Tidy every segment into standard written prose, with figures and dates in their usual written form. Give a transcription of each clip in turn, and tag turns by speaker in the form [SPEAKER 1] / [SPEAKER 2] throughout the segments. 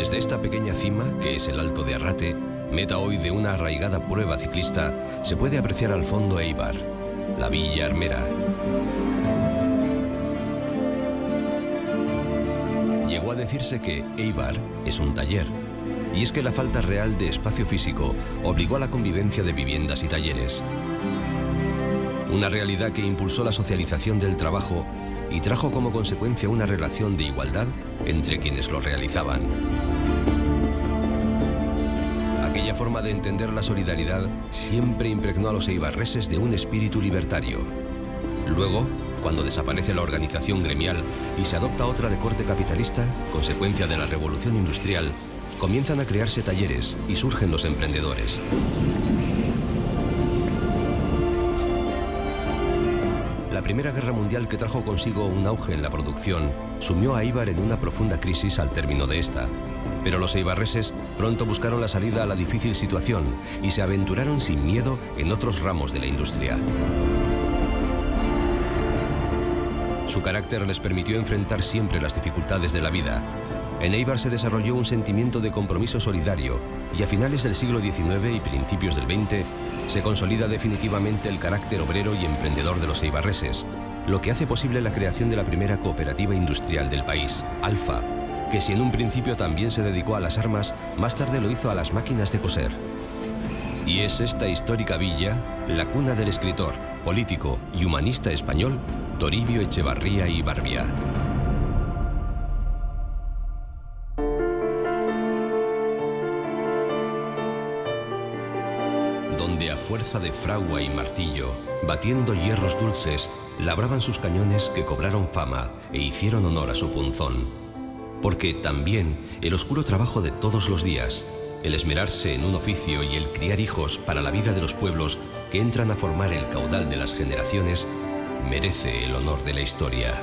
[SPEAKER 1] Desde esta pequeña cima, que es el Alto de Arrate, meta hoy de una arraigada prueba ciclista, se puede apreciar al fondo Eibar, la Villa Armera. Llegó a decirse que Eibar es un taller, y es que la falta real de espacio físico obligó a la convivencia de viviendas y talleres. Una realidad que impulsó la socialización del trabajo y trajo como consecuencia una relación de igualdad entre quienes lo realizaban. Aquella forma de entender la solidaridad siempre impregnó a los eibarreses de un espíritu libertario. Luego, cuando desaparece la organización gremial y se adopta otra de corte capitalista, consecuencia de la revolución industrial, comienzan a crearse talleres y surgen los emprendedores. La Primera Guerra Mundial, que trajo consigo un auge en la producción, sumió a Eibar en una profunda crisis al término de esta. Pero los eibarreses pronto buscaron la salida a la difícil situación y se aventuraron sin miedo en otros ramos de la industria. Su carácter les permitió enfrentar siempre las dificultades de la vida. En Eibar se desarrolló un sentimiento de compromiso solidario y a finales del siglo XIX y principios del XX se consolida definitivamente el carácter obrero y emprendedor de los eibarreses, lo que hace posible la creación de la primera cooperativa industrial del país, Alfa, que si en un principio también se dedicó a las armas, más tarde lo hizo a las máquinas de coser. Y es esta histórica villa la cuna del escritor, político y humanista español Toribio Echevarría y Barbiá. Donde a fuerza de fragua y martillo, batiendo hierros dulces, labraban sus cañones que cobraron fama e hicieron honor a su punzón. Porque también el oscuro trabajo de todos los días, el esmerarse en un oficio y el criar hijos para la vida de los pueblos que entran a formar el caudal de las generaciones, merece el honor de la historia.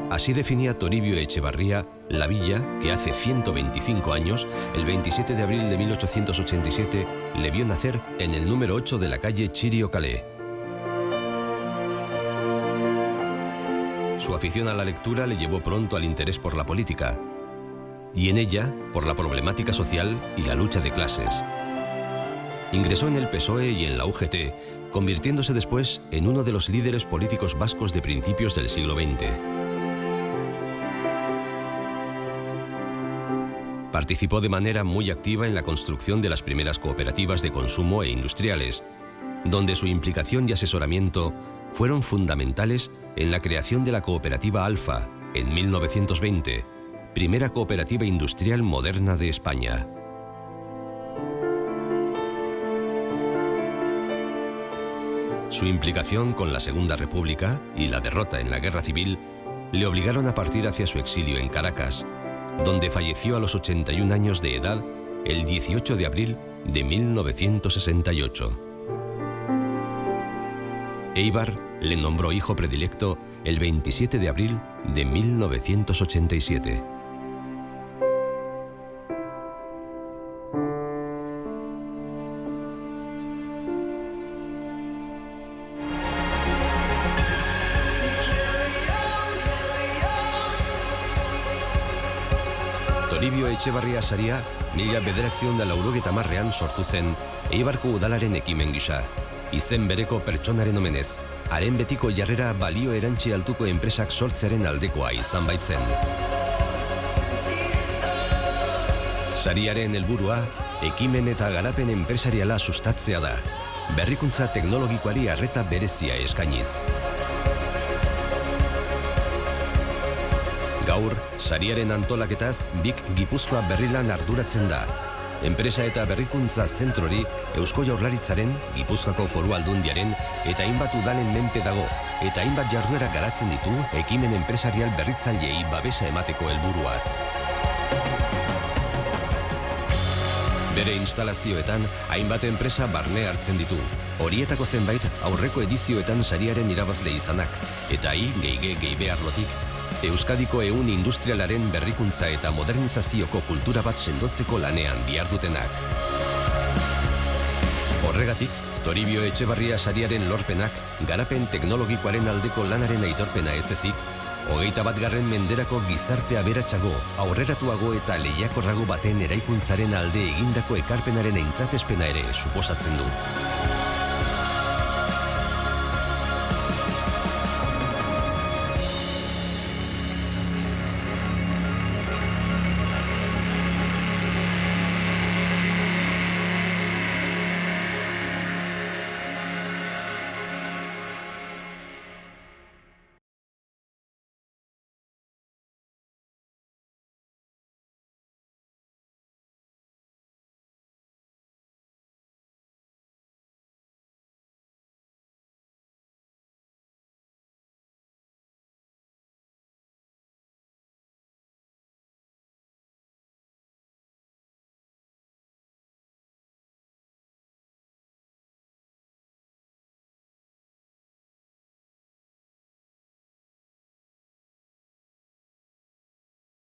[SPEAKER 1] Así definía Toribio Echevarría la villa que hace 125 años, el 27 de abril de 1887, le vio nacer en el número 8 de la calle Chirio Calais. Su afición a la lectura le llevó pronto al interés por la política, y en ella por la problemática social y la lucha de clases. Ingresó en el PSOE y en la UGT, convirtiéndose después en uno de los líderes políticos vascos de principios del siglo XX. Participó de manera muy activa en la construcción de las primeras cooperativas de consumo e industriales, donde su implicación y asesoramiento fueron fundamentales en la creación de la cooperativa Alfa en 1920, primera cooperativa industrial moderna de España. Su implicación con la Segunda República y la derrota en la Guerra Civil le obligaron a partir hacia su exilio en Caracas, donde falleció a los 81 años de edad el 18 de abril de 1968. Eibar le nombró hijo predilecto el 27 de abril de 1987. Toribio Echevarría saria, 1980ean sortu zen, Eibarko udalaren ekimen gisa. Izen bereko pertsonaren omenez, haren betiko jarrera balio erantsi altuko enpresak sortzearen aldekoa izan baitzen. Sariaren helburua, ekimen eta garapen enpresariala sustatzea da, berrikuntza teknologikoari arreta berezia eskainiz. Gaur, sariaren antolaketaz, BIK Gipuzkoa Berrilan arduratzen da. Enpresa eta berrikuntza zentrori Eusko Jaurlaritzaren, Gipuzkoako Foru Aldundiaren eta hainbat udalen menpe dago, eta hainbat jarduera garatzen ditu ekimen enpresarial berritzaileei babesa emateko helburuaz. Bere instalazioetan hainbat enpresa barne hartzen ditu. Horietako zenbait aurreko edizioetan sariaren irabazle izanak, eta gehibe arlotik, Euskadiko ehun industrialaren berrikuntza eta modernizazioko kultura bat sendotzeko lanean dihardutenak. Horregatik, Toribio Echevarría sariaren lorpenak, garapen teknologikoaren aldeko lanaren aitorpena ez ezik, 21. menderako gizarte aberatsago, aurreratuago eta lehiakorrago baten eraikuntzaren alde egindako ekarpenaren aintzatespena ere suposatzen du.